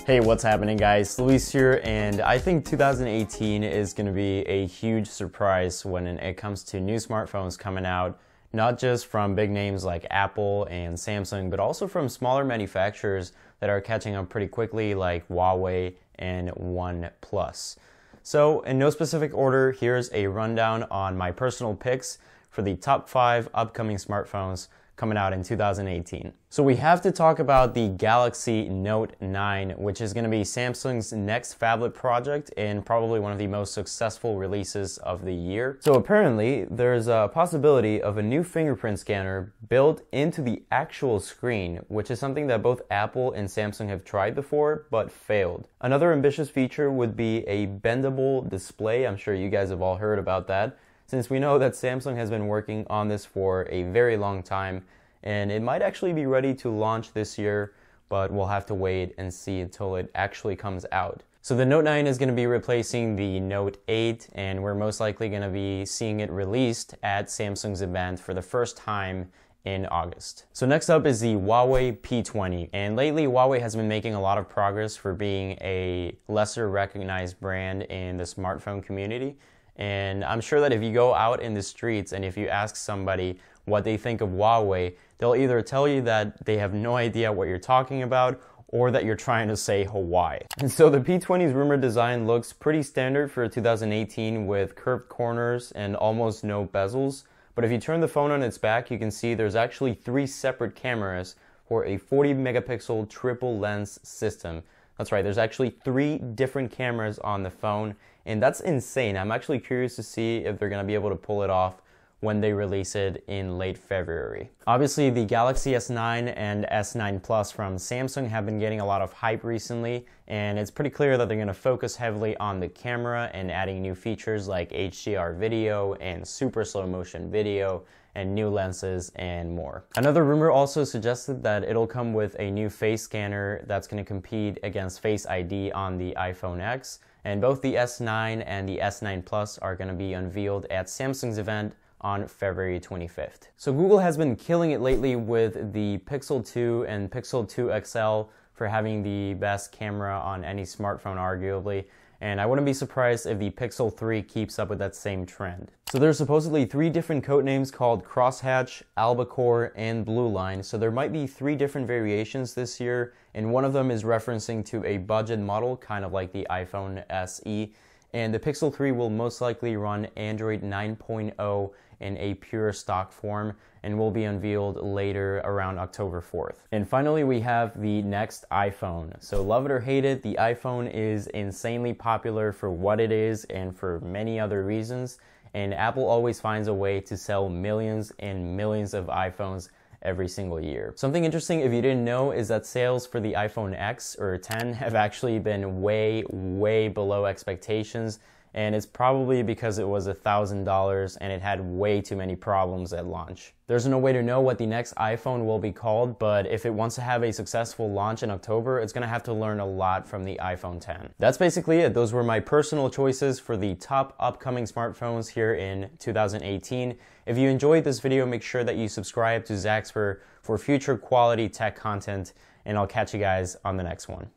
Hey, what's happening guys? Luis here, and I think 2018 is going to be a huge surprise when it comes to new smartphones coming out, not just from big names like Apple and Samsung, but also from smaller manufacturers that are catching up pretty quickly like Huawei and One Plus. So in no specific order, here's a rundown on my personal picks for the top 5 upcoming smartphones coming out in 2018. So we have to talk about the Galaxy Note 9, which is going to be Samsung's next phablet project and probably one of the most successful releases of the year. So apparently there's a possibility of a new fingerprint scanner built into the actual screen, which is something that both Apple and Samsung have tried before but failed. Another ambitious feature would be a bendable display. I'm sure you guys have all heard about that, since we know that Samsung has been working on this for a very long time, and it might actually be ready to launch this year, but we'll have to wait and see until it actually comes out. So the Note 9 is going to be replacing the Note 8, and we're most likely going to be seeing it released at Samsung's event for the first time in August. So next up is the Huawei P20, and lately Huawei has been making a lot of progress for being a lesser recognized brand in the smartphone community. And I'm sure that if you go out in the streets and if you ask somebody what they think of Huawei, they'll either tell you that they have no idea what you're talking about or that you're trying to say Hawaii. And so the P20's rumored design looks pretty standard for 2018 with curved corners and almost no bezels. But if you turn the phone on its back, you can see there's actually 3 separate cameras for a 40 megapixel triple lens system. That's right, there's actually 3 different cameras on the phone, and that's insane. I'm actually curious to see if they're going to be able to pull it off when they release it in late February. Obviously, the Galaxy S9 and S9 Plus from Samsung have been getting a lot of hype recently, and it's pretty clear that they're going to focus heavily on the camera and adding new features like HDR video and super slow motion video and new lenses and more. Another rumor also suggested that it'll come with a new face scanner that's going to compete against Face ID on the iPhone X, and both the S9 and the S9 Plus are going to be unveiled at Samsung's event on February 25th. So Google has been killing it lately with the Pixel 2 and Pixel 2 XL for having the best camera on any smartphone arguably, and I wouldn't be surprised if the Pixel 3 keeps up with that same trend. So there's supposedly 3 different codenames called Crosshatch, Albacore, and Blue Line, so there might be 3 different variations this year, and one of them is referencing to a budget model, kind of like the iPhone SE, and the Pixel 3 will most likely run Android 9.0 in a pure stock form and will be unveiled later around October 4th. And finally, we have the next iPhone. So love it or hate it, the iPhone is insanely popular for what it is and for many other reasons, and Apple always finds a way to sell millions and millions of iPhones every single year. Something interesting, if you didn't know, is that sales for the iPhone X or 10 have actually been way below expectations, and it's probably because it was $1,000 and it had way too many problems at launch. There's no way to know what the next iPhone will be called, but if it wants to have a successful launch in October, it's gonna have to learn a lot from the iPhone 10. That's basically it. Those were my personal choices for the top upcoming smartphones here in 2018. If you enjoyed this video, make sure that you subscribe to Zaxper for future quality tech content, and I'll catch you guys on the next one.